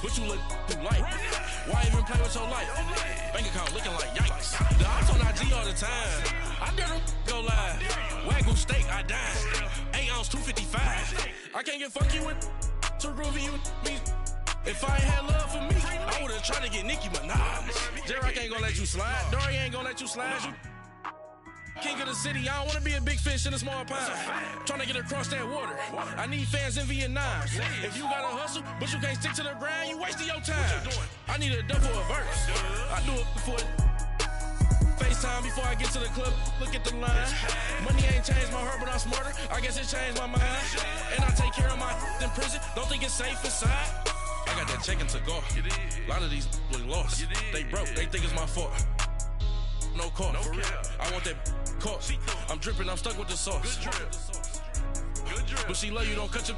but you look too light. Why even play with your life? Bank account looking like yikes. The ops on IG all the time. I dare them go live. Wagyu steak, I dine. 8 ounce, 255. I can't get funky with too groovy you me. If I ain't had love for me, I would've tried to get Nicki Minaj. J-Rock ain't gonna let you slide. Dory ain't gonna let you slide. You king of the city, I don't wanna be a big fish in a small pond. Trying to get across that water. I need fans in Vietnam. If you gotta hustle, but you can't stick to the grind, you wasting your time. I need a double a verse. I do it before FaceTime before I get to the club. Look at the line. Money ain't changed my heart, but I'm smarter. I guess it changed my mind. And I take care of my in prison. Don't think it's safe inside. I got that check-in to go. A lot of these look lost. They broke. They think it's my fault. No call, for real. I want that caught. I'm dripping, I'm stuck with the sauce. Good drip. But she love you, don't cut your.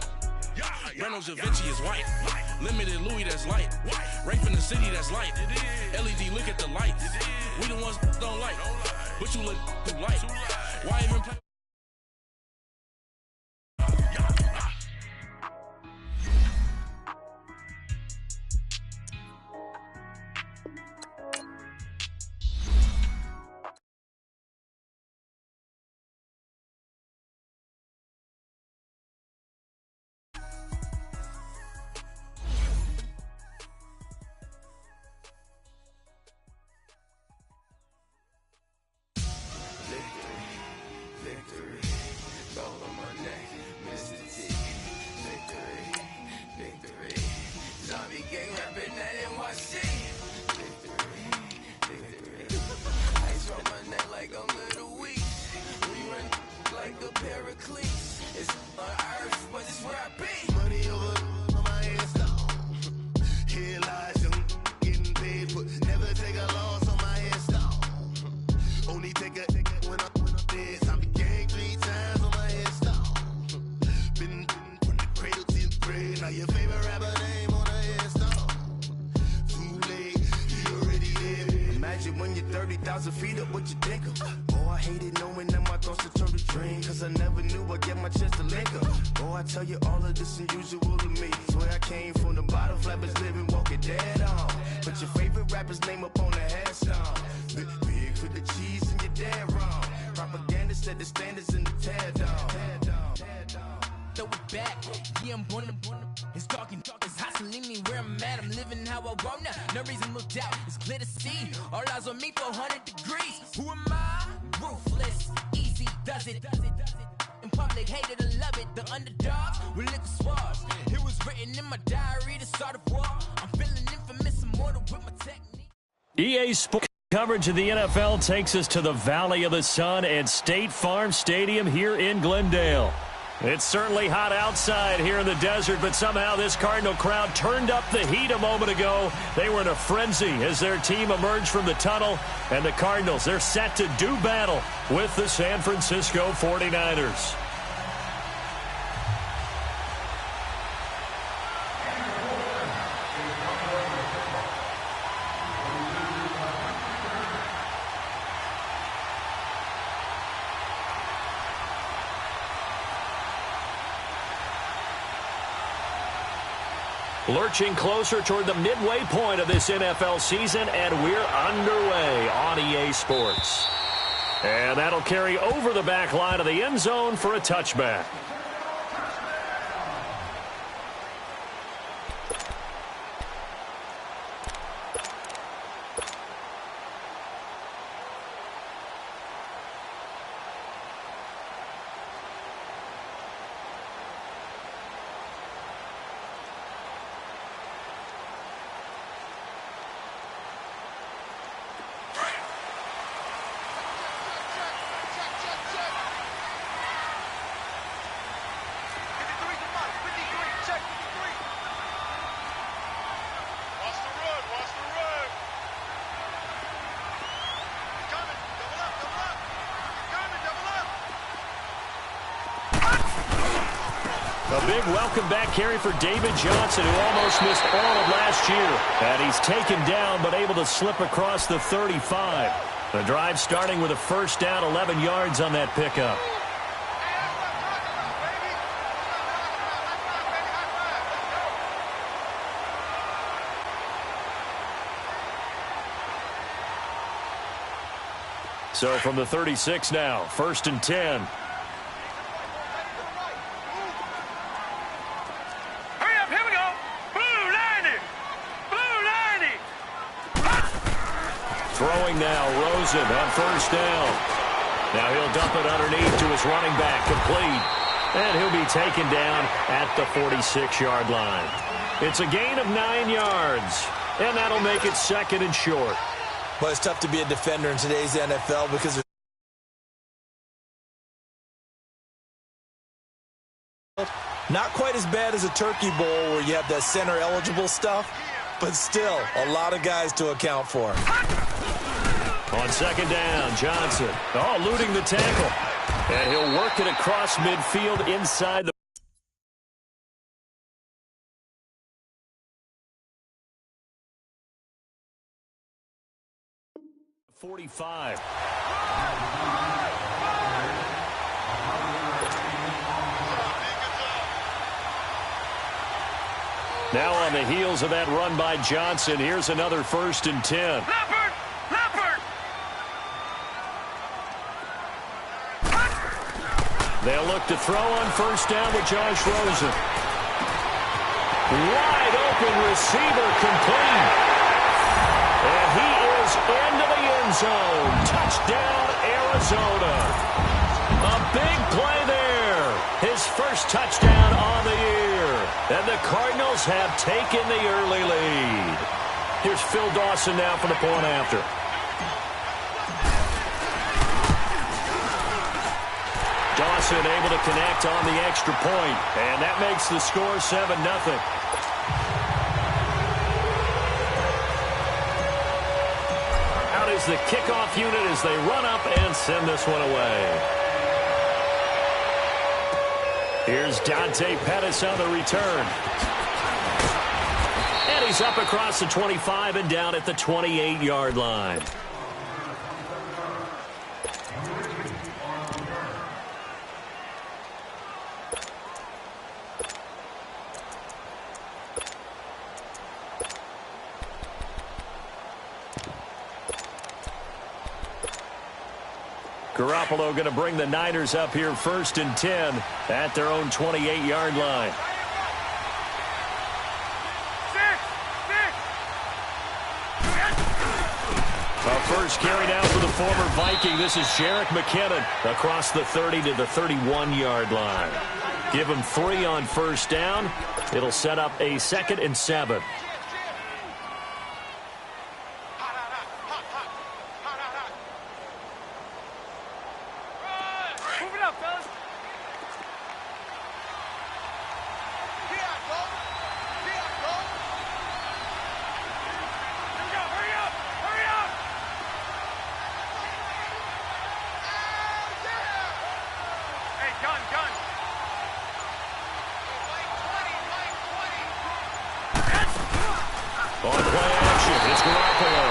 Breno Javinci is white. Limited Louis, that's light. Rape in the city, that's light. LED, look at the lights. We the ones don't like. But you look too light. Why even play? EA Sports coverage of the NFL takes us to the Valley of the Sun at State Farm Stadium here in Glendale. It's certainly hot outside here in the desert, but somehow this Cardinal crowd turned up the heat a moment ago. They were in a frenzy as their team emerged from the tunnel, and the Cardinals, they're set to do battle with the San Francisco 49ers. Lurching closer toward the midway point of this NFL season, and we're underway on EA Sports. And that'll carry over the back line of the end zone for a touchback. A big welcome back carry for David Johnson, who almost missed all of last year. And he's taken down, but able to slip across the 35. The drive starting with a first down, 11 yards on that pickup. So from the 36 now, 1st and 10. Hurry up, here we go. Blue 90. Blue 90. Throwing now, Rosen on 1st down. Now he'll dump it underneath to his running back, complete. And he'll be taken down at the 46-yard line. It's a gain of 9 yards, and that'll make it 2nd and short. Well, it's tough to be a defender in today's NFL because there's not quite as bad as a Turkey Bowl where you have that center-eligible stuff, but still a lot of guys to account for. On 2nd down, Johnson. Oh, eluding the tackle. And he'll work it across midfield inside the 45. Now on the heels of that run by Johnson, here's another 1st and 10. Leopard! Leopard! They'll look to throw on 1st down with Josh Rosen. Wide open receiver, complete. And he is into the end zone. Touchdown, Arizona. A big play there. His first touchdown on the year. And the Cardinals have taken the early lead. Here's Phil Dawson now for the point after. Dawson able to connect on the extra point, and that makes the score 7-0. Out is the kickoff unit as they run up and send this one away. Here's Dante Pettis on the return. And he's up across the 25 and down at the 28-yard line. Garoppolo going to bring the Niners up here 1st and 10 at their own 28-yard line. First carry now for the former Viking. This is Jerick McKinnon across the 30 to the 31-yard line. Give him 3 on 1st down. It'll set up a 2nd and 7. On play action, it's Garoppolo.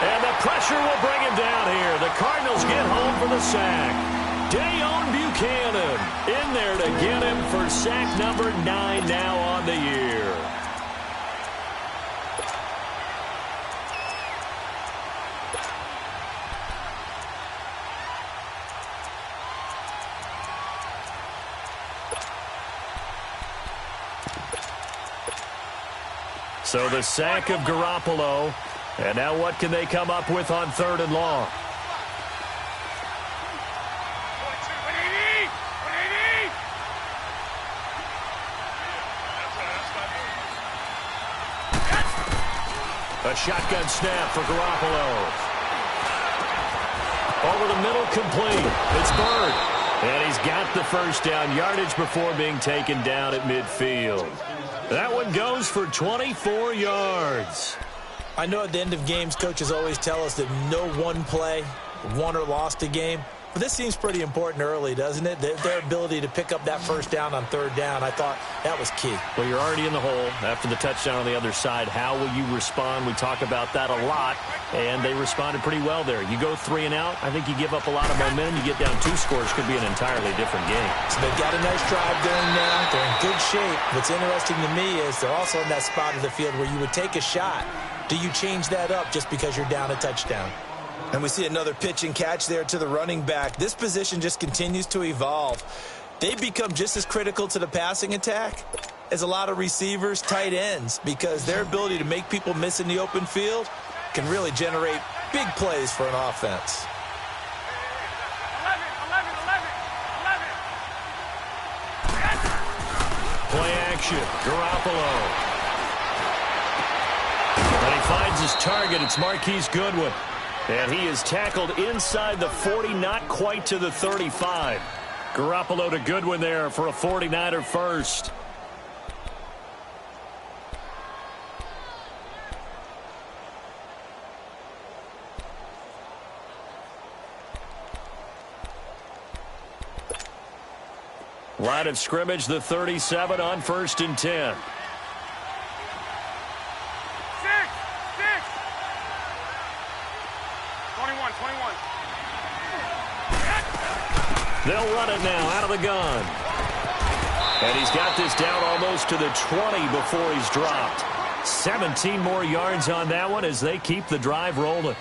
And the pressure will bring him down here. The Cardinals get home for the sack. Dayon Buchanan in there to get him for sack number 9 now on the year. So the sack of Garoppolo. And now what can they come up with on 3rd and long? A shotgun snap for Garoppolo. Over the middle, complete. It's Bird. And he's got the first down, yardage before being taken down at midfield. That one goes for 24 yards. I know at the end of games, coaches always tell us that no one play won or lost a game. But this seems pretty important early, doesn't it? Their ability to pick up that first down on 3rd down, I thought that was key. Well, you're already in the hole after the touchdown on the other side. How will you respond? We talk about that a lot, and they responded pretty well there. You go 3 and out, I think you give up a lot of momentum. You get down 2 scores, could be an entirely different game. So they've got a nice drive going now. They're in good shape. What's interesting to me is they're also in that spot of the field where you would take a shot. Do you change that up just because you're down a touchdown? And we see another pitch and catch there to the running back. This position just continues to evolve. They've become just as critical to the passing attack as a lot of receivers, tight ends, because their ability to make people miss in the open field can really generate big plays for an offense. 11. Play action, Garoppolo. And he finds his target. It's Marquise Goodwin. And he is tackled inside the 40, not quite to the 35. Garoppolo to Goodwin there for a 49er first. Line of scrimmage, the 37 on 1st and 10. They'll run it now out of the gun. And he's got this down almost to the 20 before he's dropped. 17 more yards on that one as they keep the drive rolling.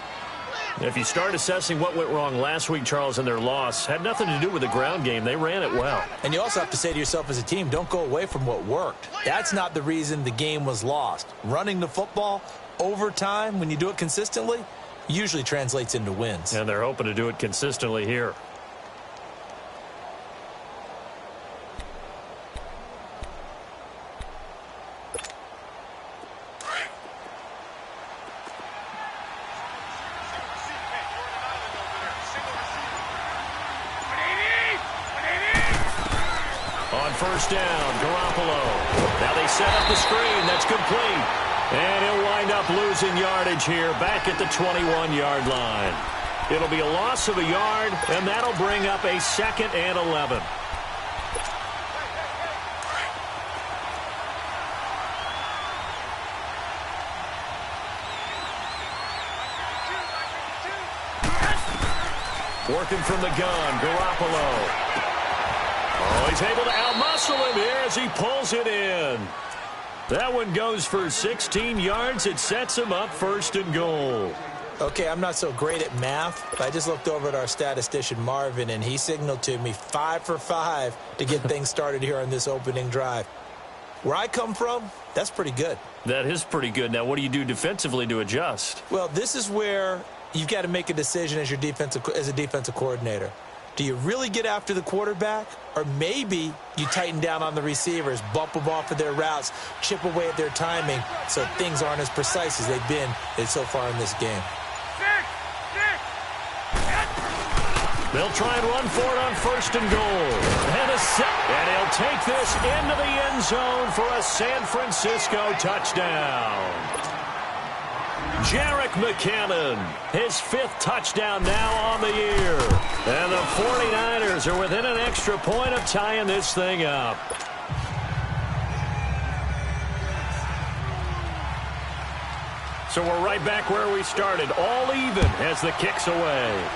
If you start assessing what went wrong last week, Charles, in their loss, had nothing to do with the ground game. They ran it well. And you also have to say to yourself as a team, don't go away from what worked. That's not the reason the game was lost. Running the football over time, when you do it consistently, usually translates into wins. And they're hoping to do it consistently here. First down, Garoppolo. Now they set up the screen. That's complete. And he'll wind up losing yardage here back at the 21-yard line. It'll be a loss of a yard, and that'll bring up a 2nd and 11. Working from the gun, Garoppolo. Oh, he's able to outmuscle him here as he pulls it in. That one goes for 16 yards. It sets him up 1st and goal. Okay, I'm not so great at math, but I just looked over at our statistician, Marvin, and he signaled to me 5 for 5 to get things started here on this opening drive. Where I come from, that's pretty good. That is pretty good. Now, what do you do defensively to adjust? Well, this is where you've got to make a decision as a defensive coordinator. Do you really get after the quarterback? Or maybe you tighten down on the receivers, bump them off of their routes, chip away at their timing so things aren't as precise as they've been so far in this game. They'll try and run for it on 1st and goal. And he'll take this into the end zone for a San Francisco touchdown. Jerick McKinnon, his 5th touchdown now on the year. And the 49ers are within an extra point of tying this thing up. So we're right back where we started, all even as the kick's away.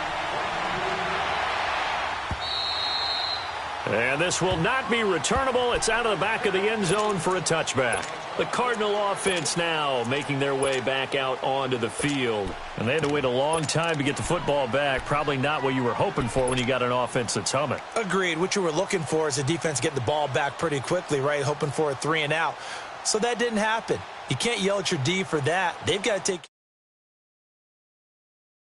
And this will not be returnable. It's out of the back of the end zone for a touchback. The Cardinal offense now making their way back out onto the field. And they had to wait a long time to get the football back. Probably not what you were hoping for when you got an offense that's humming. Agreed. What you were looking for is the defense getting the ball back pretty quickly, right? Hoping for a 3 and out. So that didn't happen. You can't yell at your D for that. They've got to take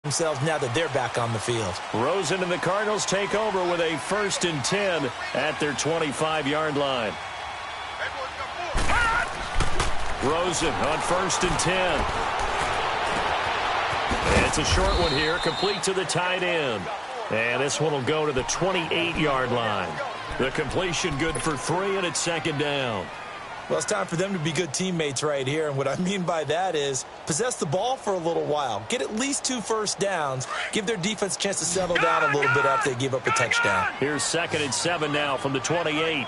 themselves now that they're back on the field. Rosen and the Cardinals take over with a 1st and 10 at their 25-yard line. Rosen on 1st and 10. And it's a short one here, complete to the tight end. And this one will go to the 28-yard line. The completion good for 3, and it's 2nd down. Well, it's time for them to be good teammates right here. And what I mean by that is possess the ball for a little while. Get at least 2 first downs. Give their defense a chance to settle down a little bit after they give up a touchdown. Here's 2nd and 7 now from the 28.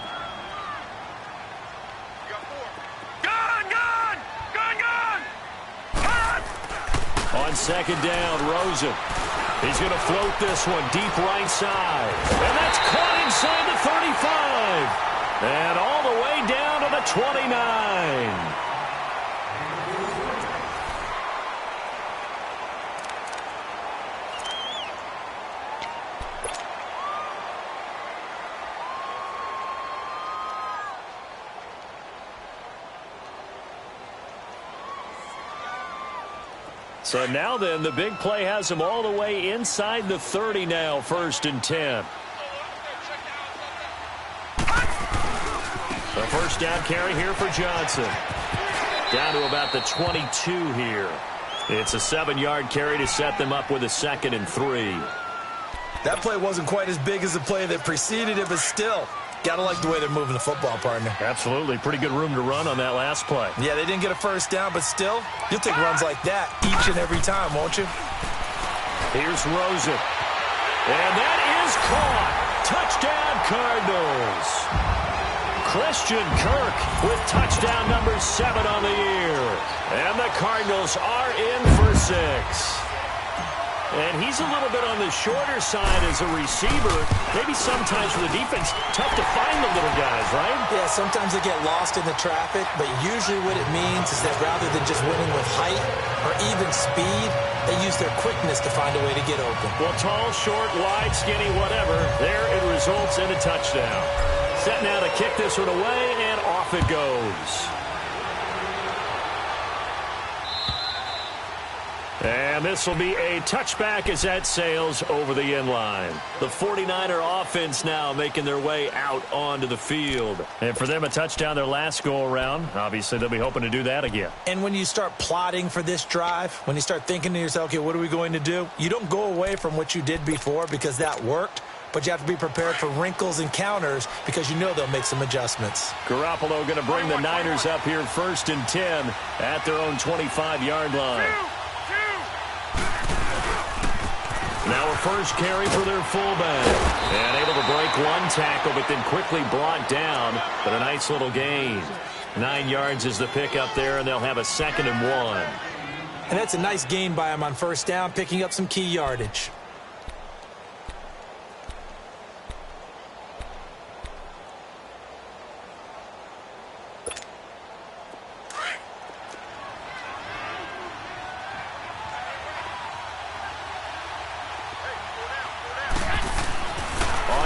On 2nd down, Rosen. He's going to float this one deep right side. And that's caught inside the 35. And all the way down to the 29. So now then, the big play has him all the way inside the 30 now, 1st and 10. The first down carry here for Johnson. Down to about the 22 here. It's a 7-yard carry to set them up with a 2nd and 3. That play wasn't quite as big as the play that preceded it, but still, got to like the way they're moving the football, partner. Absolutely. Pretty good room to run on that last play. Yeah, they didn't get a first down, but still, you'll take runs like that each and every time, won't you? Here's Rosen. And that is caught. Touchdown, Cardinals. Christian Kirk with touchdown number 7 on the year. And the Cardinals are in for 6. And he's a little bit on the shorter side as a receiver. Maybe sometimes for the defense, tough to find the little guys, right? Yeah, sometimes they get lost in the traffic, but usually what it means is that rather than just winning with height or even speed, they use their quickness to find a way to get open. Well, tall, short, wide, skinny, whatever, there it results in a touchdown. Set now to kick this one away, and off it goes. And this will be a touchback as that sails over the end line. The 49er offense now making their way out onto the field. And for them, a touchdown their last go-around. Obviously, they'll be hoping to do that again. And when you start plotting for this drive, when you start thinking to yourself, okay, what are we going to do? You don't go away from what you did before because that worked. But you have to be prepared for wrinkles and counters because you know they'll make some adjustments. Garoppolo going to bring the Niners up here 1st and 10 at their own 25-yard line. Now a first carry for their fullback. And able to break one tackle, but then quickly brought down. But a nice little gain. 9 yards is the pickup there, and they'll have a 2nd and 1. And that's a nice gain by him on first down, picking up some key yardage.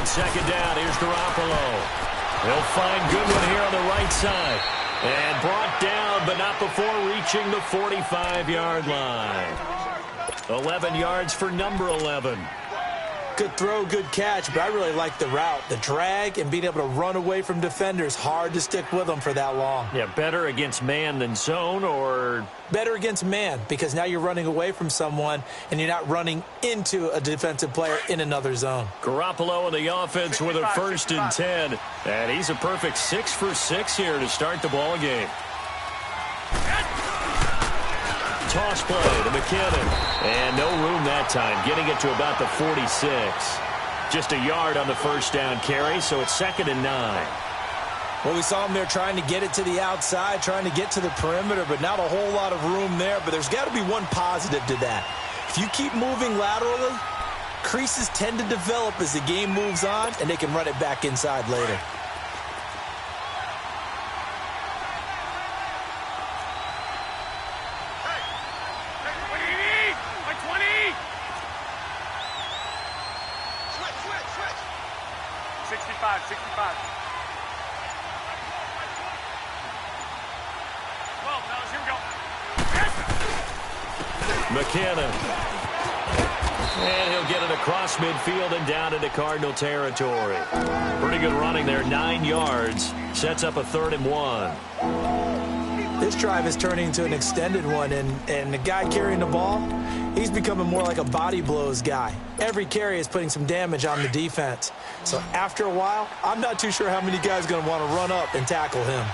Second down, here's Garoppolo. He'll find Goodwin here on the right side. And brought down, but not before reaching the 45-yard line. 11 yards for number 11. Good throw, good catch, but I really like the route. The drag and being able to run away from defenders, hard to stick with them for that long. Yeah, better against man than zone, or? Better against man, because now you're running away from someone and you're not running into a defensive player in another zone. Garoppolo in the offense with a 1st and 10. And he's a perfect 6 for 6 here to start the ball game. Toss play to McKinnon. And no room that time, getting it to about the 46. Just a yard on the first down carry, so it's 2nd and 9. Well, we saw him there trying to get it to the outside, trying to get to the perimeter, but not a whole lot of room there. But there's got to be one positive to that. If you keep moving laterally, creases tend to develop as the game moves on, and they can run it back inside later. McKinnon. And he'll get it across midfield and down into Cardinal territory. Pretty good running there, 9 yards. Sets up a 3rd and 1. This drive is turning into an extended one, and the guy carrying the ball, he's becoming more like a body blows guy. Every carry is putting some damage on the defense. So after a while, I'm not too sure how many guys are going to want to run up and tackle him.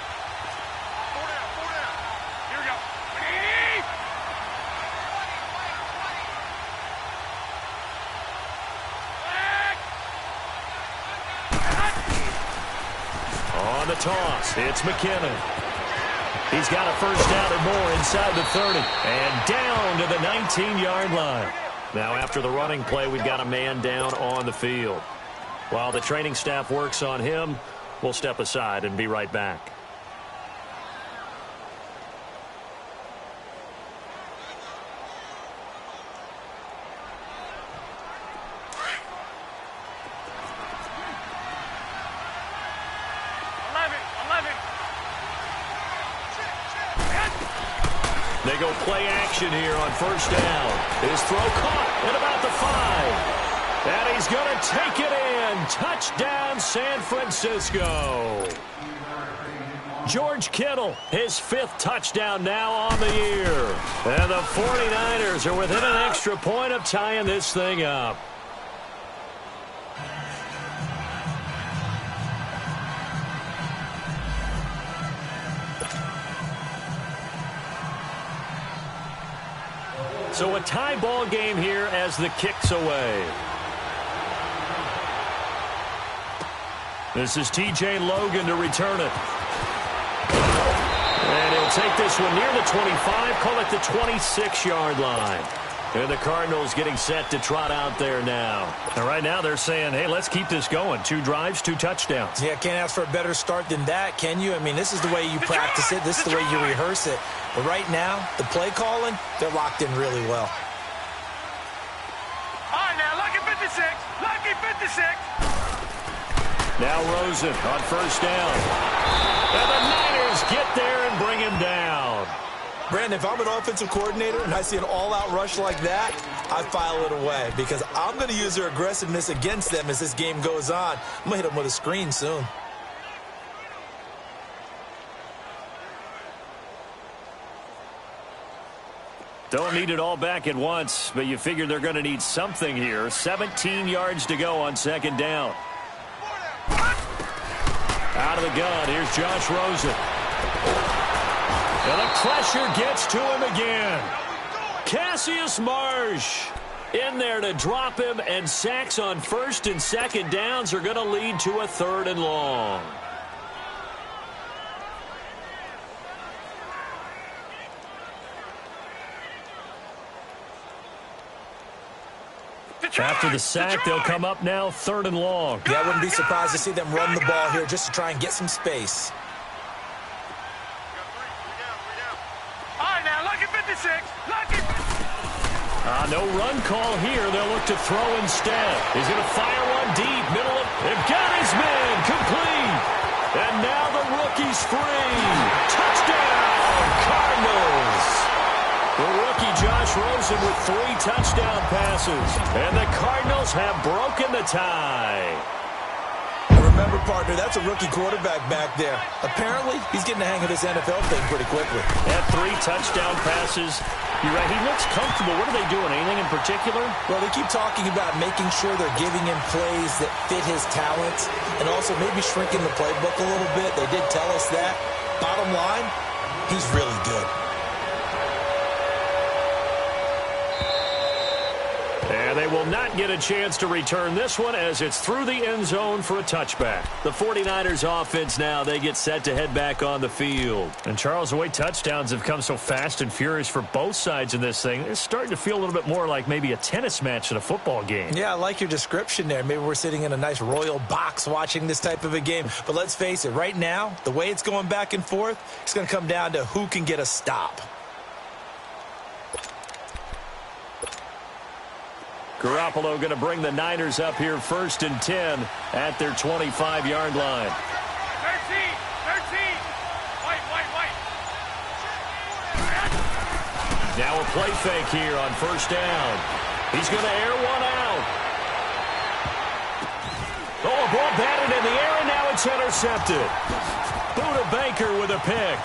On the toss, it's McKinnon. He's got a first down or more inside the 30. And down to the 19-yard line. Now after the running play, we've got a man down on the field. While the training staff works on him, we'll step aside and be right back. They go play action here on first down. His throw caught at about the 5. And he's going to take it in. Touchdown, San Francisco. George Kittle, his 5th touchdown now on the year. And the 49ers are within an extra point of tying this thing up. So a tie ball game here as the kick's away. This is T.J. Logan to return it. And he'll take this one near the 25, call it the 26-yard line. And the Cardinals getting set to trot out there now. And right now they're saying, hey, let's keep this going. 2 drives, 2 touchdowns. Yeah, can't ask for a better start than that, can you? I mean, this is the way you practice it. This is the way you rehearse it. But right now, the play calling, they're locked in really well. All right, now, lucky 56. Lucky 56. Now Rosen on first down. And the Niners get there and bring him down. Brandon, if I'm an offensive coordinator and I see an all-out rush like that, I file it away because I'm going to use their aggressiveness against them as this game goes on. I'm going to hit them with a screen soon. Don't need it all back at once, but you figure they're going to need something here. 17 yards to go on second down. Out of the gun, here's Josh Rosen. And the pressure gets to him again. Cassius Marsh in there to drop him, and sacks on first and second downs are going to lead to a 3rd and long. After the sack, they'll come up now 3rd and long. Yeah, I wouldn't be surprised to see them run the ball here just to try and get some space. All right, now, lucky 56. Lucky. No run call here. They'll look to throw instead. He's going to fire one deep. Middle of... They've got his man. Complete. And now the rookie's free. Touchdown, Cardinals. The rookie Josh Rosen with 3 touchdown passes. And the Cardinals have broken the tie. Remember, partner, that's a rookie quarterback back there. Apparently, he's getting the hang of this NFL thing pretty quickly. Had 3 touchdown passes. You're right, he looks comfortable. What are they doing? Anything in particular? Well, they keep talking about making sure they're giving him plays that fit his talents and also maybe shrinking the playbook a little bit. They did tell us that. Bottom line, he's really good. And they will not get a chance to return this one as it's through the end zone for a touchback. The 49ers offense now, they get set to head back on the field. And Charles, the way touchdowns have come so fast and furious for both sides in this thing, it's starting to feel a little bit more like maybe a tennis match than a football game. Yeah, I like your description there. Maybe we're sitting in a nice royal box watching this type of a game. But let's face it, right now, the way it's going back and forth, it's going to come down to who can get a stop. Garoppolo going to bring the Niners up here 1st and 10 at their 25-yard line. 13. White. Now a play fake here on first down. He's going to air one out. Oh, a ball batted in the air, and now it's intercepted. Buda Baker with a pick.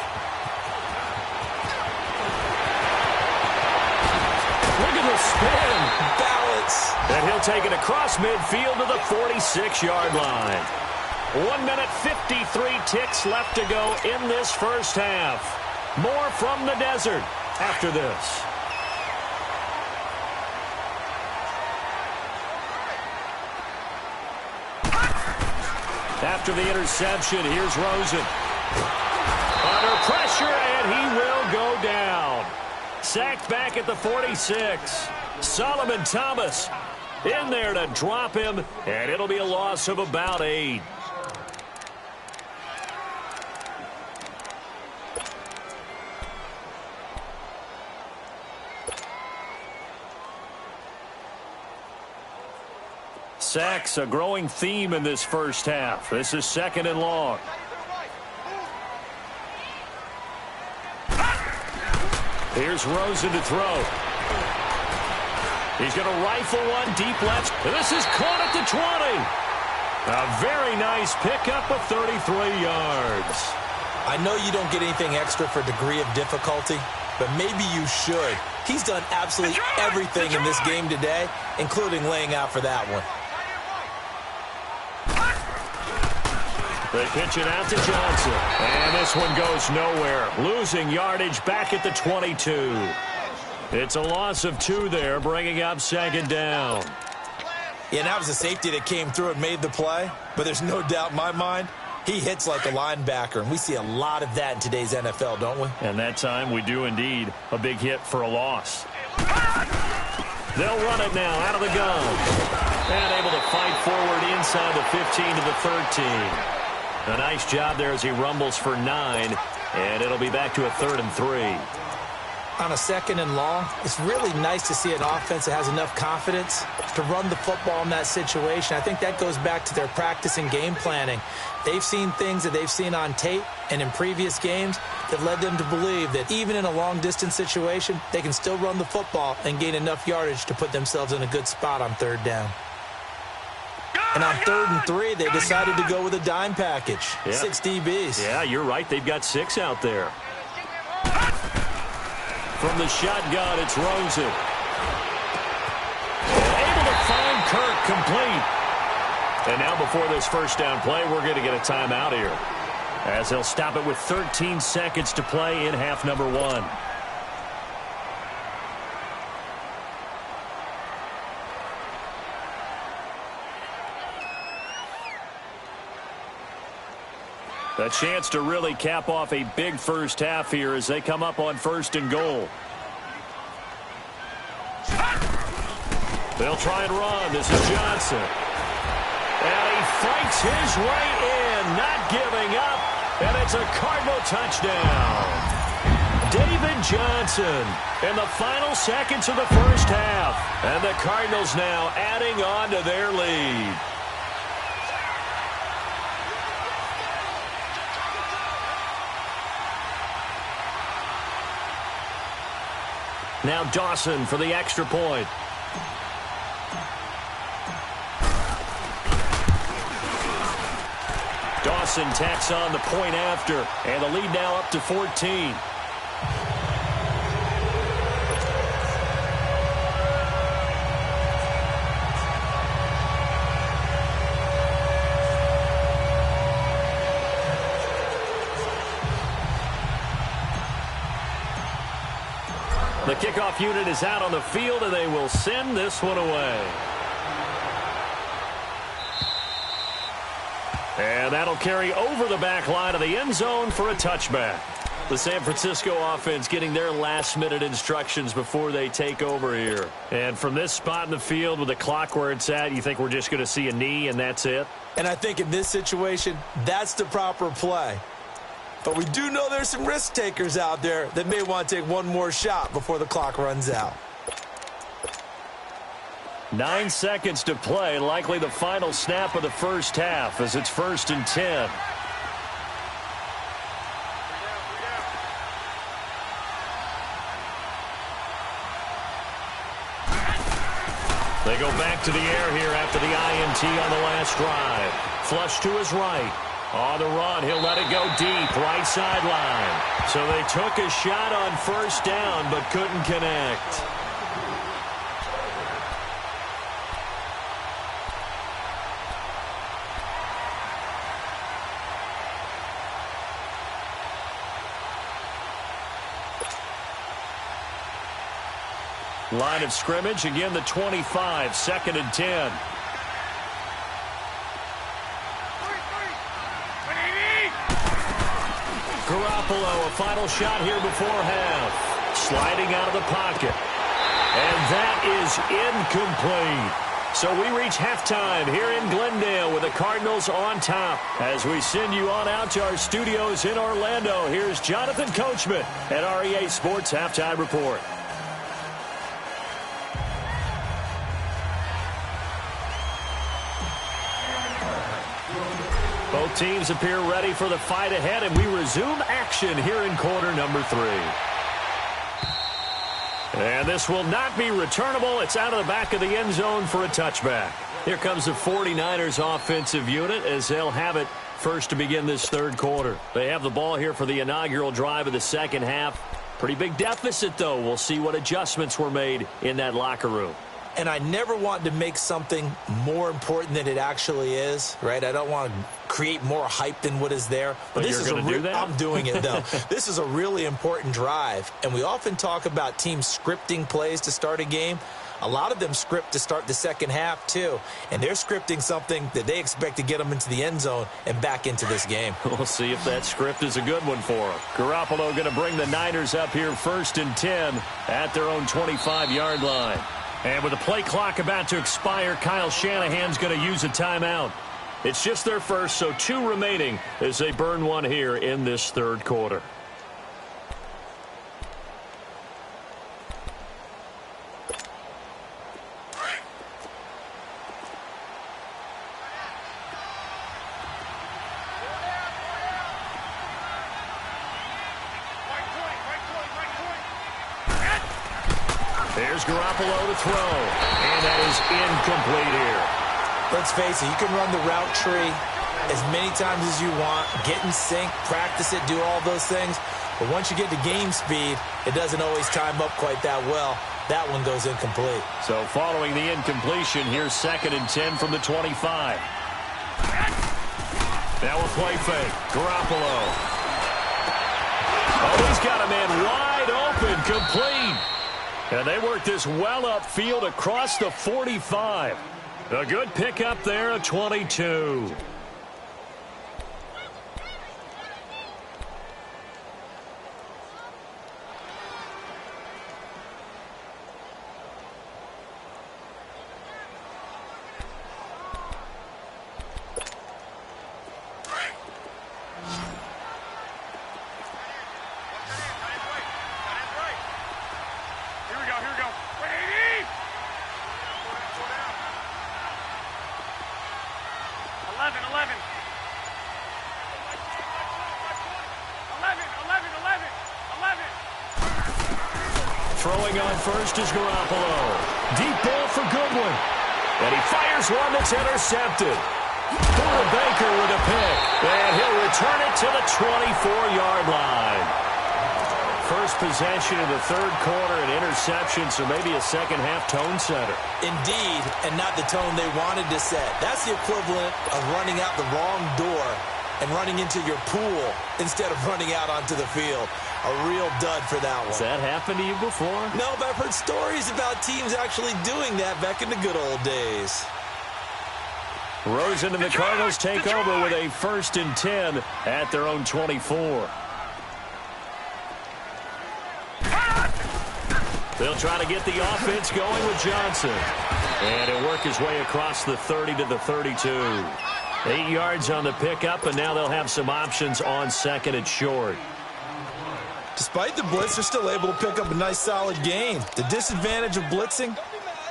Look at the spin. Balance. And he'll take it across midfield to the 46-yard line. 1 minute, 53 ticks left to go in this first half. More from the desert after this. After the interception, here's Rosen. Under pressure, and he will go down. Sacked back at the 46. Solomon Thomas in there to drop him, and it'll be a loss of about 8. Sacks, a growing theme in this first half. This is 2nd and long. Here's Rosen to throw. He's going to rifle one deep left. This is caught at the 20. A very nice pickup of 33 yards. I know you don't get anything extra for degree of difficulty, but maybe you should. He's done absolutely everything in this game today, including laying out for that one. They pitch it out to Johnson. And this one goes nowhere. Losing yardage back at the 22. It's a loss of 2 there, bringing up second down. Yeah, that was a safety that came through and made the play, but there's no doubt in my mind, he hits like a linebacker, and we see a lot of that in today's NFL, don't we? And that time we do indeed. A big hit for a loss. They'll run it now out of the gun. And able to fight forward inside the 15 to the 13. A nice job there as he rumbles for 9, and it'll be back to a 3rd and 3. On a 2nd and long, it's really nice to see an offense that has enough confidence to run the football in that situation. I think that goes back to their practice and game planning. They've seen things that they've seen on tape and in previous games that led them to believe that even in a long-distance situation, they can still run the football and gain enough yardage to put themselves in a good spot on 3rd down. And on 3rd and 3, they decided to go with a dime package. Yeah. 6 DBs. Yeah, you're right. They've got 6 out there. From the shotgun, it's Rosen. Able to find Kirk complete. And now before this first down play, we're going to get a timeout here, as they'll stop it with 13 seconds to play in half number 1. A chance to really cap off a big first half here as they come up on 1st and goal. They'll try and run. This is Johnson. And he fights his way in, not giving up. And it's a Cardinal touchdown. David Johnson in the final seconds of the first half. And the Cardinals now adding on to their lead. Now Dawson for the extra point. Dawson tacks on the point after, and the lead now up to 14. The kickoff unit is out on the field, and they will send this one away. And that'll carry over the back line of the end zone for a touchback. The San Francisco offense getting their last-minute instructions before they take over here. And from this spot in the field with the clock where it's at, you think we're just going to see a knee and that's it? And I think in this situation, that's the proper play. But we do know there's some risk takers out there that may want to take one more shot before the clock runs out. 9 seconds to play, likely the final snap of the first half as it's 1st and 10. They go back to the air here after the INT on the last drive. Flush to his right. On the run, he'll let it go deep, right sideline. So they took a shot on 1st down, but couldn't connect. Line of scrimmage, again the 25, 2nd and 10. Garoppolo, a final shot here before half. Sliding out of the pocket. And that is incomplete. So we reach halftime here in Glendale with the Cardinals on top. As we send you on out to our studios in Orlando, here's Jonathan Coachman at REA Sports Halftime Report. Both teams appear ready for the fight ahead, and we resume action here in quarter number 3. And this will not be returnable. It's out of the back of the end zone for a touchback. Here comes the 49ers offensive unit as they'll have it first to begin this third quarter. They have the ball here for the inaugural drive of the second half. Pretty big deficit, though. We'll see what adjustments were made in that locker room. And I never want to make something more important than it actually is, right? I don't want to create more hype than what is there. But this is I'm doing it, though. This is a really important drive. And we often talk about teams scripting plays to start a game. A lot of them script to start the second half, too. And they're scripting something that they expect to get them into the end zone and back into this game. We'll see if that script is a good one for them. Garoppolo going to bring the Niners up here 1st and 10 at their own 25-yard line. And with the play clock about to expire, Kyle Shanahan's going to use a timeout. It's just their first, so 2 remaining as they burn one here in this third quarter. There's Garoppolo to throw, and that is incomplete here. Let's face it, you can run the route tree as many times as you want, get in sync, practice it, do all those things. But once you get to game speed, it doesn't always time up quite that well. That one goes incomplete. So following the incompletion, here's 2nd and 10 from the 25. Now a play fake. Garoppolo. Oh, he's got a man wide open, complete. And they work this well upfield across the 45. A good pickup there at 22. Throwing on first is Garoppolo. Deep ball for Goodwin. And he fires one that's intercepted. Burrow Baker with a pick. And he'll return it to the 24-yard line. First possession of the third quarter, an interception, so maybe a second-half tone setter. Indeed, and not the tone they wanted to set. That's the equivalent of running out the wrong door and running into your pool instead of running out onto the field. A real dud for that one. Has that happened to you before? No, but I've heard stories about teams actually doing that back in the good old days. Rosen and the Cardinals take over with a 1st and 10 at their own 24. They'll try to get the offense going with Johnson. And he'll work his way across the 30 to the 32. 8 yards on the pickup, and now they'll have some options on 2nd and short. Despite the blitz, they're still able to pick up a nice, solid gain. The disadvantage of blitzing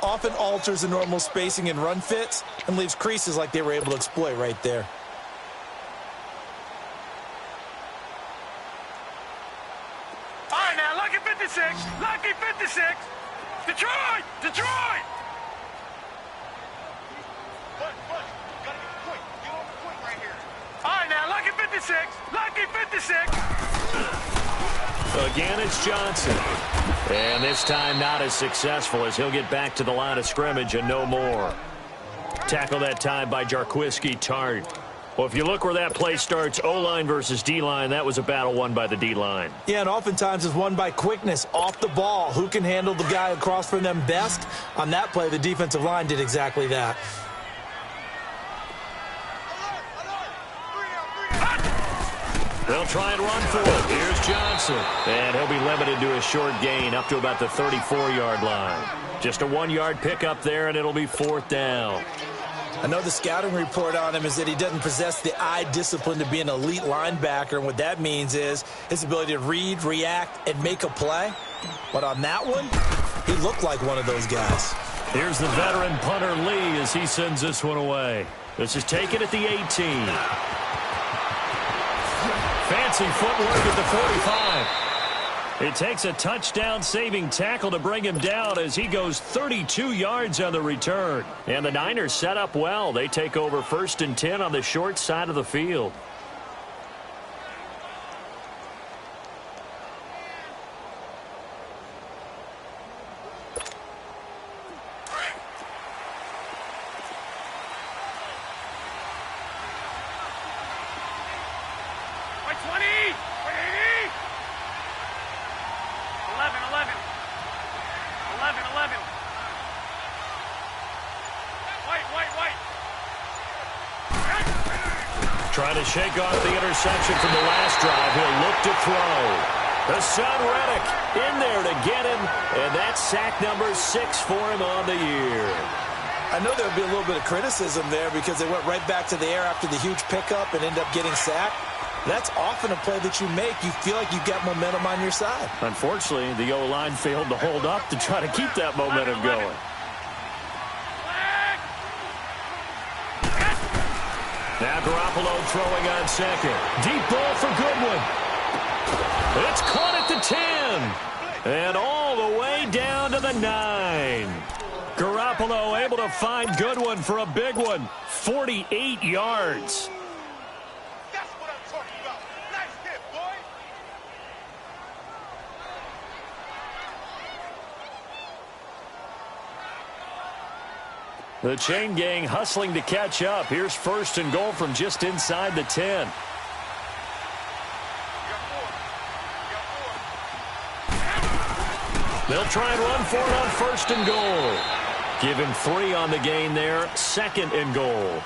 often alters the normal spacing and run fits and leaves creases like they were able to exploit right there. All right, now, lucky 56. Lucky 56. Detroit! Detroit! All right, now, lucky 56. Lucky 56. Again, it's Johnson. And this time not as successful as he'll get back to the line of scrimmage and no more. Tackle that time by Jarquiski Tart. Well, if you look where that play starts, O-line versus D-line, that was a battle won by the D-line. Yeah, and oftentimes it's won by quickness off the ball. Who can handle the guy across from them best? On that play, the defensive line did exactly that. They'll try and run for it. Here's Johnson. And he'll be limited to a short gain up to about the 34-yard line. Just a 1-yard pickup there, and it'll be 4th down. I know the scouting report on him is that he doesn't possess the eye discipline to be an elite linebacker, and what that means is his ability to read, react, and make a play. But on that one, he looked like one of those guys. Here's the veteran punter Lee as he sends this one away. This is taken at the 18. Fancy footwork at the 45. It takes a touchdown-saving tackle to bring him down as he goes 32 yards on the return. And the Niners set up well. They take over 1st and 10 on the short side of the field. Trying to shake off the interception from the last drive. He'll look to throw. Hassan Reddick in there to get him, and that's sack number 6 for him on the year. I know there'll be a little bit of criticism there because they went right back to the air after the huge pickup and end up getting sacked. That's often a play that you make. You feel like you've got momentum on your side. Unfortunately, the O-line failed to hold up to try to keep that momentum going. Now Garoppolo throwing on second. Deep ball for Goodwin. It's caught at the 10. And all the way down to the 9. Garoppolo able to find Goodwin for a big one. 48 yards. That's what I'm talking about. Nice hit, boy. The chain gang hustling to catch up. Here's 1st and goal from just inside the 10. They'll try and run for it on 1st and goal. Give him 3 on the gain there. 2nd and goal.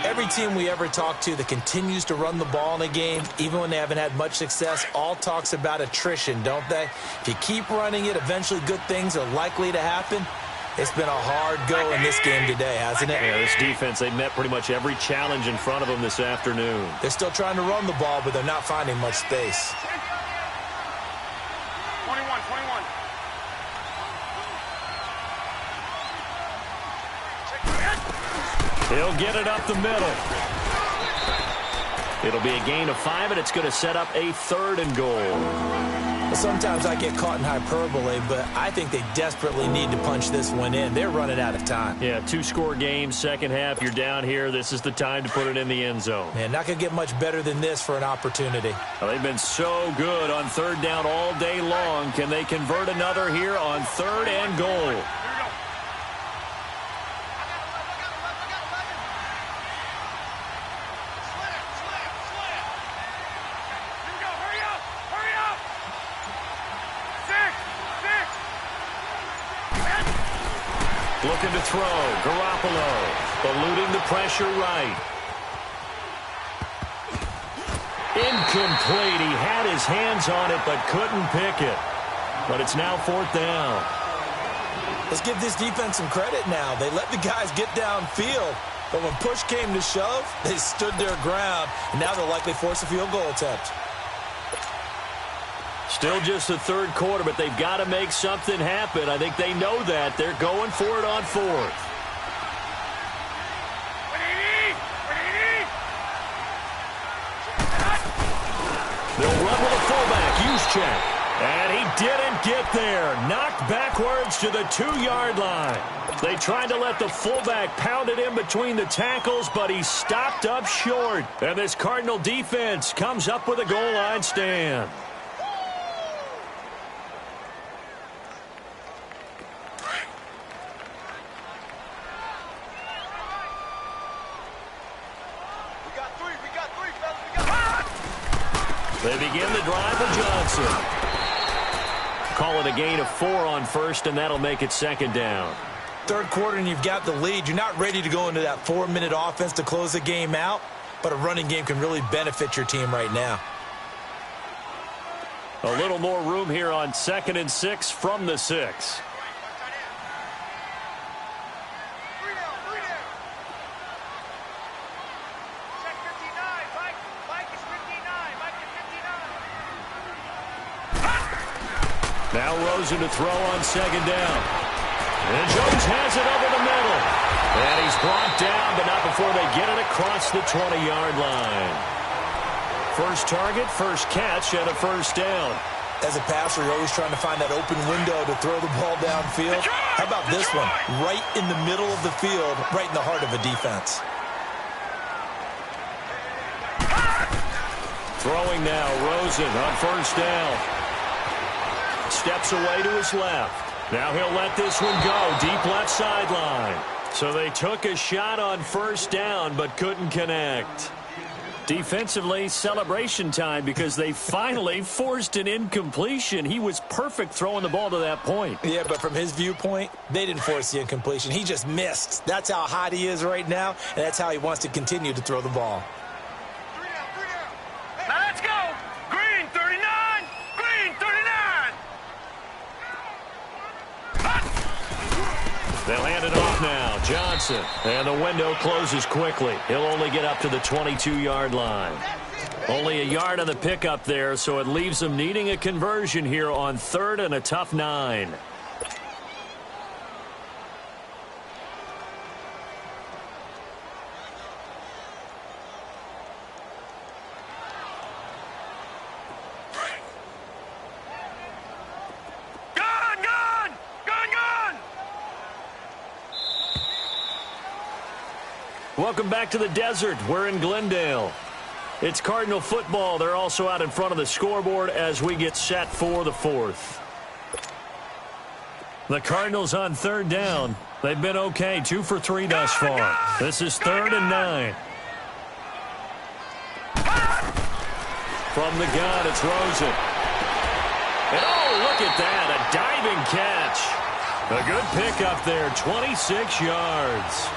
Every team we ever talk to that continues to run the ball in a game, even when they haven't had much success, all talks about attrition, don't they? If you keep running it, eventually good things are likely to happen. It's been a hard go in this game today, hasn't it? Yeah, this defense, they met pretty much every challenge in front of them this afternoon. They're still trying to run the ball, but they're not finding much space. 21. He'll get it up the middle. It'll be a gain of 5, and it's going to set up a 3rd and goal. Sometimes I get caught in hyperbole, but I think they desperately need to punch this one in. They're running out of time. Yeah, 2-score game, second half. You're down here. This is the time to put it in the end zone. Man, not going to get much better than this for an opportunity. Well, they've been so good on 3rd down all day long. Can they convert another here on 3rd and goal? Looking to throw. Garoppolo eluding the pressure right. Incomplete. He had his hands on it but couldn't pick it. But it's now 4th down. Let's give this defense some credit now. They let the guys get downfield. But when push came to shove, they stood their ground. And now they'll likely force a field goal attempt. Still just the 3rd quarter, but they've got to make something happen. I think they know that. They're going for it on 4th. They'll run with a fullback. Juszczyk. And he didn't get there. Knocked backwards to the 2-yard line. They tried to let the fullback pound it in between the tackles, but he stopped up short. And this Cardinal defense comes up with a goal line stand. They begin the drive with Johnson. Call it a gain of 4 on 1st, and that'll make it 2nd down. 3rd quarter, and you've got the lead. You're not ready to go into that 4-minute offense to close the game out, but a running game can really benefit your team right now. A little more room here on 2nd and 6 from the 6. Now Rosen to throw on 2nd down. And Jones has it over the middle. And he's brought down, but not before they get it across the 20-yard line. First target, first catch, and a 1st down. As a passer, you're always trying to find that open window to throw the ball downfield. How about this one? Right in the middle of the field, right in the heart of a defense. Throwing now, Rosen on first down. Steps away to his left. Now he'll let this one go, deep left sideline. So they took a shot on first down, but couldn't connect. Defensively, celebration time because they finally forced an incompletion. He was perfect throwing the ball to that point. Yeah, but from his viewpoint, they didn't force the incompletion. He just missed. That's how hot he is right now, and that's how he wants to continue to throw the ball. Now let's go. Green 39. Green 39. They'll hand it off now. Johnson. And the window closes quickly. He'll only get up to the 22-yard line. Only a yard on the pickup there, so it leaves them needing a conversion here on 3rd and a tough 9. Welcome back to the desert. We're in Glendale. It's Cardinal football. They're also out in front of the scoreboard as we get set for the 4th. The Cardinals on 3rd down. They've been okay, 2 for 3 thus far. This is 3rd and 9. From the gun, it's Rosen. And oh, look at that, a diving catch. A good pickup there, 26 yards.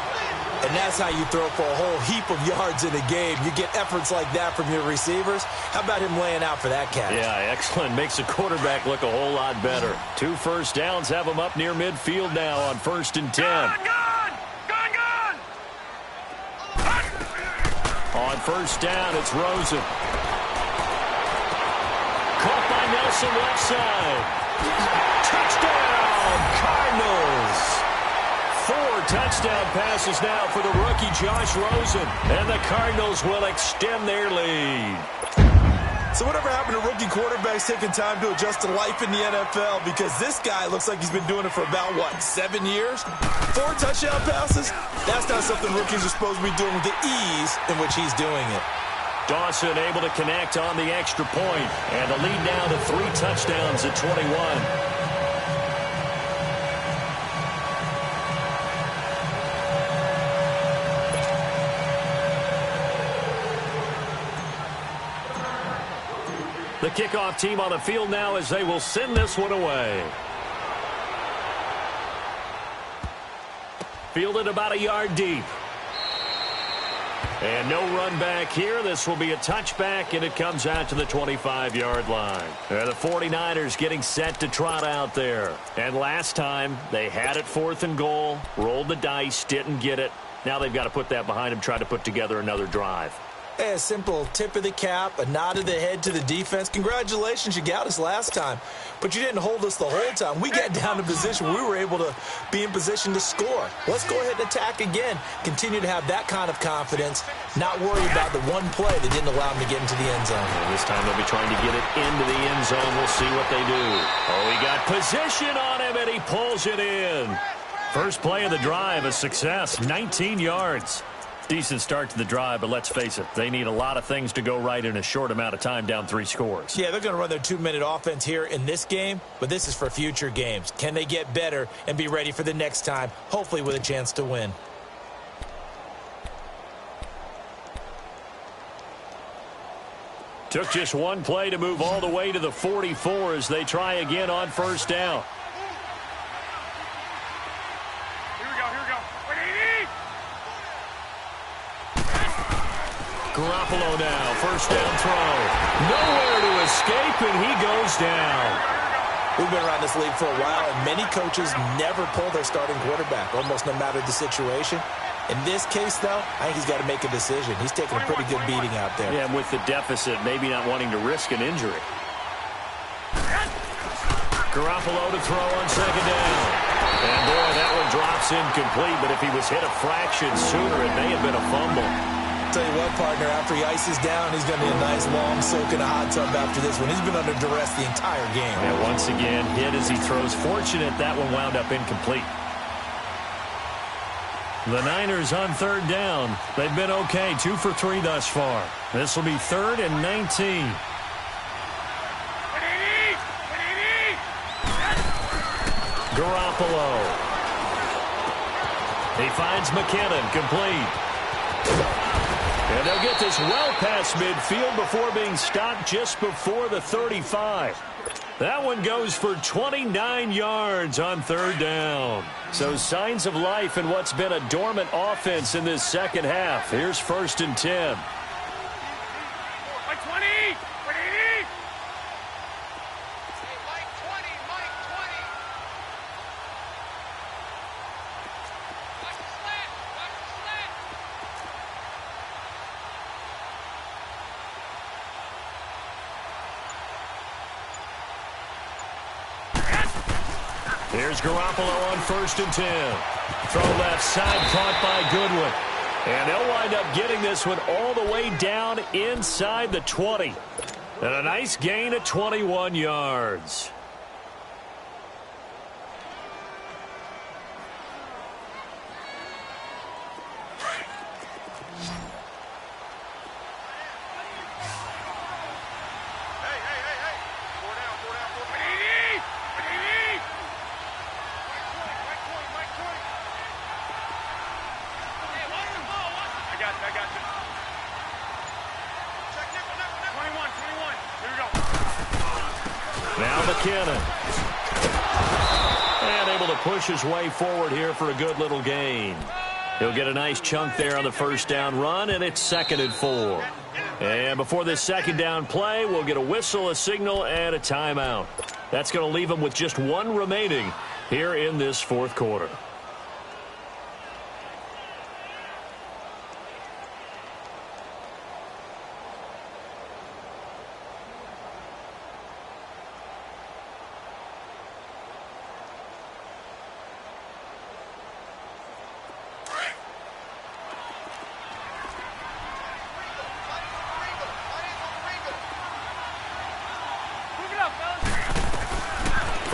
And that's how you throw for a whole heap of yards in a game. You get efforts like that from your receivers. How about him laying out for that catch? Yeah, excellent. Makes the quarterback look a whole lot better. 2 first downs have him up near midfield now on 1st and 10. Gun! On 1st down, it's Rosen. Caught by Nelson left side. Touchdown, Cardinals. 4 touchdown passes now for the rookie Josh Rosen. And the Cardinals will extend their lead. So whatever happened to rookie quarterbacks taking time to adjust to life in the NFL? Because this guy looks like he's been doing it for about, 7 years? 4 touchdown passes? That's not something rookies are supposed to be doing with the ease in which he's doing it. Dawson able to connect on the extra point. And the lead now to 3 touchdowns at 21. The kickoff team on the field now as they will send this one away. Fielded about a yard deep. And no run back here. This will be a touchback, and it comes out to the 25-yard line. And the 49ers getting set to trot out there. And last time, they had it 4th and goal, rolled the dice, didn't get it. Now they've got to put that behind them, try to put together another drive. A simple tip of the cap, a nod of the head to the defense. Congratulations, you got us last time. But you didn't hold us the whole time. We got down to position where we were able to be in position to score. Let's go ahead and attack again. Continue to have that kind of confidence. Not worry about the one play that didn't allow them to get into the end zone. And this time they'll be trying to get it into the end zone. We'll see what they do. Oh, he got position on him, and he pulls it in. First play of the drive, a success, 19 yards. Decent start to the drive, but let's face it, they need a lot of things to go right in a short amount of time, down 3 scores. Yeah, they're going to run their 2-minute offense here in this game, but this is for future games. Can they get better and be ready for the next time, hopefully with a chance to win? Took just one play to move all the way to the 44 as they try again on first down. Garoppolo now, first down throw. Nowhere to escape, and he goes down. We've been around this league for a while, and many coaches never pull their starting quarterback, almost no matter the situation. In this case, though, I think he's got to make a decision. He's taking a pretty good beating out there. Yeah, with the deficit, maybe not wanting to risk an injury. Garoppolo to throw on second down. And, boy, that one drops incomplete, but if he was hit a fraction sooner, it may have been a fumble. tell you what, partner, after he ices down, he's going to need a nice long soak in a hot tub after this one. He's been under duress the entire game. And once again, hit as he throws. Fortunate that one wound up incomplete. The Niners on third down. They've been okay, 2 for 3 thus far. This will be 3rd and 19. Garoppolo. He finds McKinnon, complete. And they'll get this well past midfield before being stopped just before the 35. That one goes for 29 yards on third down. So signs of life in what's been a dormant offense in this second half. Here's 1st and 10. Mike 20! Here's Garoppolo on 1st and 10. Throw left side, caught by Goodwin. And they'll wind up getting this one all the way down inside the 20. And a nice gain of 21 yards. Now McKinnon. And able to push his way forward here for a good little gain. He'll get a nice chunk there on the first down run, and it's 2nd and 4. And before this second down play, we'll get a whistle, a signal, and a timeout. That's going to leave him with just 1 remaining here in this 4th quarter.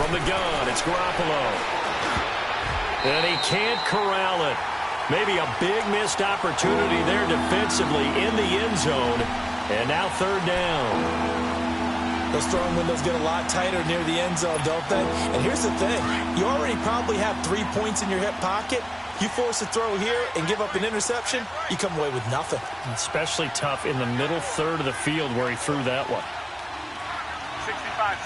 From the gun, it's Garoppolo. And he can't corral it. Maybe a big missed opportunity there defensively in the end zone. And now 3rd down. Those throwing windows get a lot tighter near the end zone, don't they? And here's the thing. You already probably have 3 points in your hip pocket. You force a throw here and give up an interception, you come away with nothing. Especially tough in the middle third of the field where he threw that one. 65.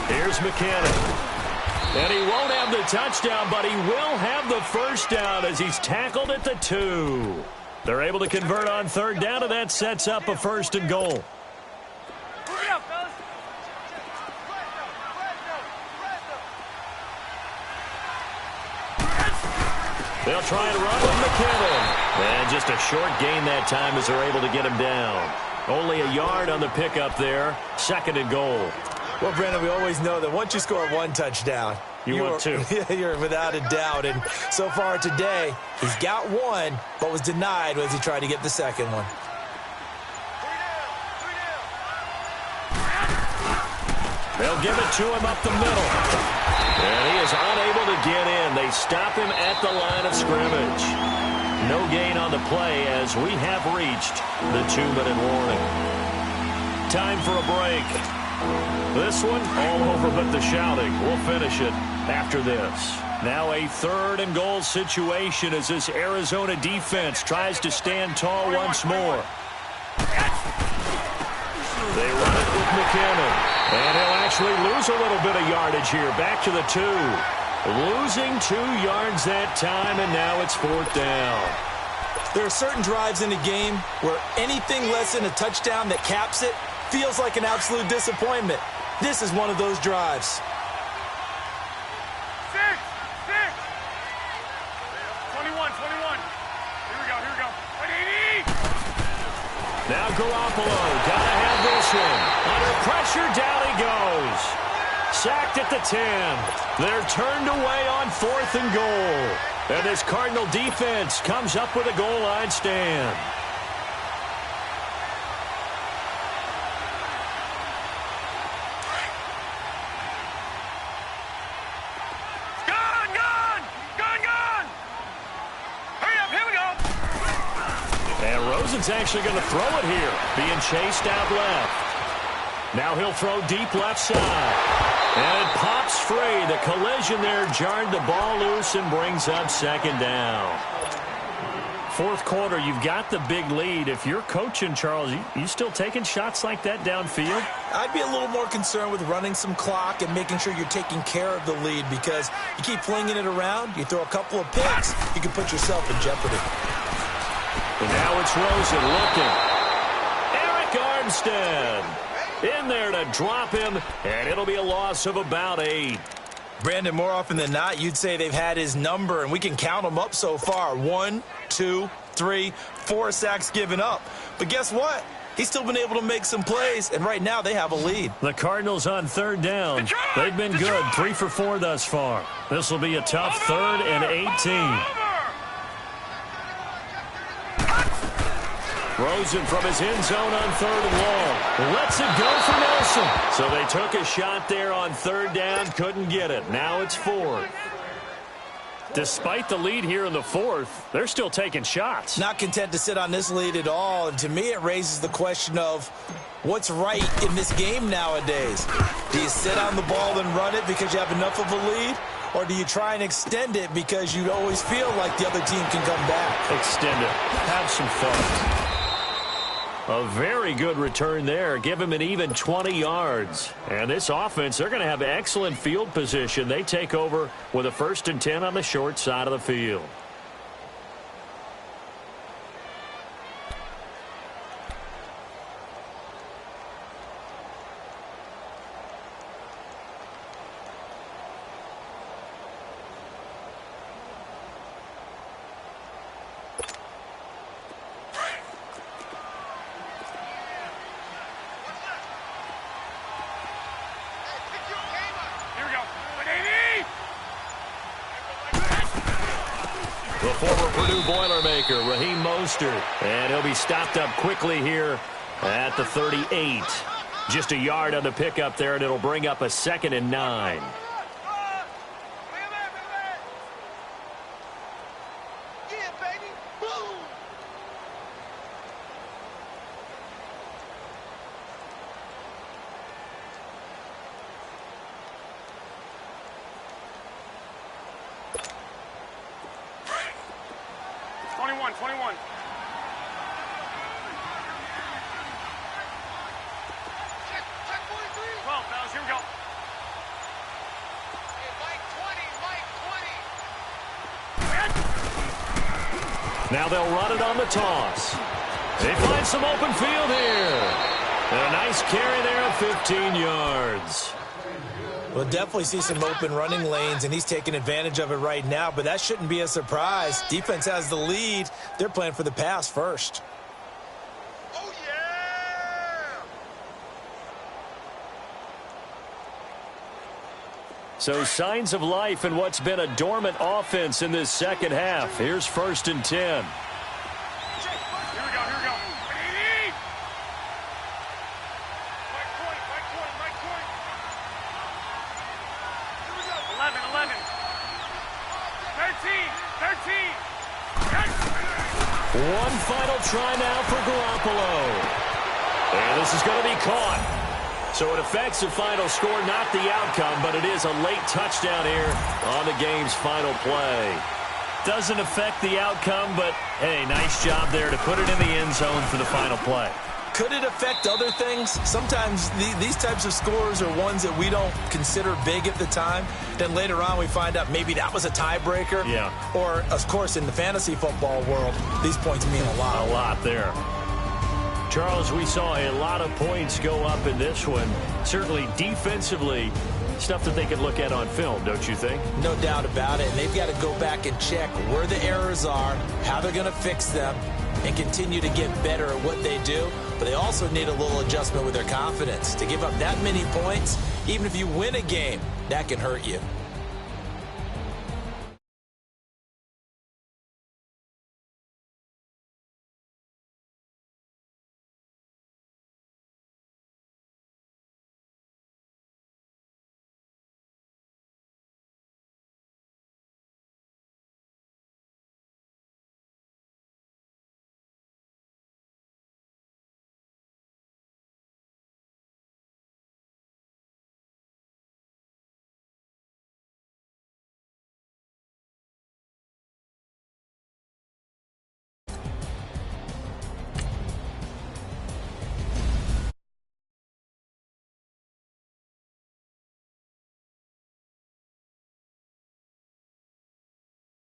Here's McKinnon. And he won't have the touchdown, but he will have the first down as he's tackled at the 2. They're able to convert on 3rd down, and that sets up a 1st and goal. They'll try and run with McKinnon. And just a short gain that time as they're able to get him down. Only a yard on the pickup there. 2nd and goal. Well, Brandon, we always know that once you score 1 touchdown, you're 2. You're without a doubt. And so far today, he's got 1, but was denied as he tried to get the second one. They'll give it to him up the middle. And he is unable to get in. They stop him at the line of scrimmage. No gain on the play as we have reached the 2-minute warning. Time for a break. This one, all over but the shouting. We'll finish it after this. Now a 3rd and goal situation as this Arizona defense tries to stand tall once more. They run it with McKinnon. And he'll actually lose a little bit of yardage here. Back to the 2. Losing 2 yards that time, and now it's 4th down. There are certain drives in a game where anything less than a touchdown that caps it feels like an absolute disappointment. This is one of those drives. 21. Here we go. Now Garoppolo, gotta have this one. Under pressure, down he goes. sacked at the 10. They're turned away on 4th and goal. And this Cardinal defense comes up with a goal line stand. Rosen's actually going to throw it here, being chased out left. Now he'll throw deep left side. And it pops free. The collision there jarred the ball loose and brings up 2nd down. 4th quarter, you've got the big lead. If you're coaching, Charles, you still taking shots like that downfield? I'd be a little more concerned with running some clock and making sure you're taking care of the lead, because you keep flinging it around, you throw a couple of picks, you can put yourself in jeopardy. And now it's Rosen looking. Eric Armstead in there to drop him, and it'll be a loss of about 8. Brandon, more often than not, you'd say they've had his number, and we can count them up so far. 1, 2, 3, 4 sacks given up. But guess what? He's still been able to make some plays, and right now they have a lead. The Cardinals on 3rd down. They've been good, 3 for 4 thus far. This will be a tough 3rd and 18. Rosen from his end zone on 3rd and long. Lets it go for Nelson. So they took a shot there on 3rd down, couldn't get it. Now it's 4th. Despite the lead here in the 4th, they're still taking shots. Not content to sit on this lead at all. And to me, it raises the question of what's right in this game nowadays. Do you sit on the ball and run it because you have enough of a lead? Or do you try and extend it because you always feel like the other team can come back? Extend it. Have some fun. A very good return there. Give him an even 20 yards. And this offense, they're going to have excellent field position. They take over with a 1st and 10 on the short side of the field. The former Purdue Boilermaker, Raheem Mostert. And he'll be stopped up quickly here at the 38. Just a yard on the pickup there, and it'll bring up a 2nd and 9. Now they'll run it on the toss. They find some open field here. And a nice carry there of 15 yards. We'll definitely see some open running lanes, and he's taking advantage of it right now, but that shouldn't be a surprise. Defense has the lead. They're playing for the pass first. Oh, yeah! So signs of life in what's been a dormant offense in this 2nd half. Here's 1st and 10. One final try now for Garoppolo. And this is going to be caught. So it affects the final score, not the outcome, but it is a late touchdown here on the game's final play. Doesn't affect the outcome, but, hey, nice job there to put it in the end zone for the final play. Could it affect other things? Sometimes these types of scores are ones that we don't consider big at the time. Then later on we find out maybe that was a tiebreaker. Yeah. Or, of course, in the fantasy football world, these points mean a lot. A lot there. Charles, we saw a lot of points go up in this one. Certainly defensively, stuff that they can look at on film, don't you think? No doubt about it. And they've got to go back and check where the errors are, how they're going to fix them, and continue to get better at what they do. But they also need a little adjustment with their confidence. To give up that many points, Even if you win a game, that can hurt you.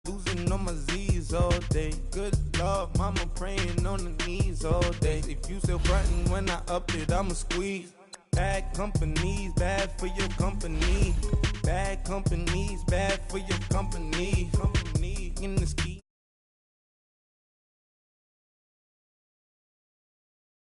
Losing on my Z's all day. Good Lord, mama praying on the knees all day. If you still frontin' when I up it, I'ma squeeze. Bad companies, bad for your company. Bad companies, bad for your company. Company in this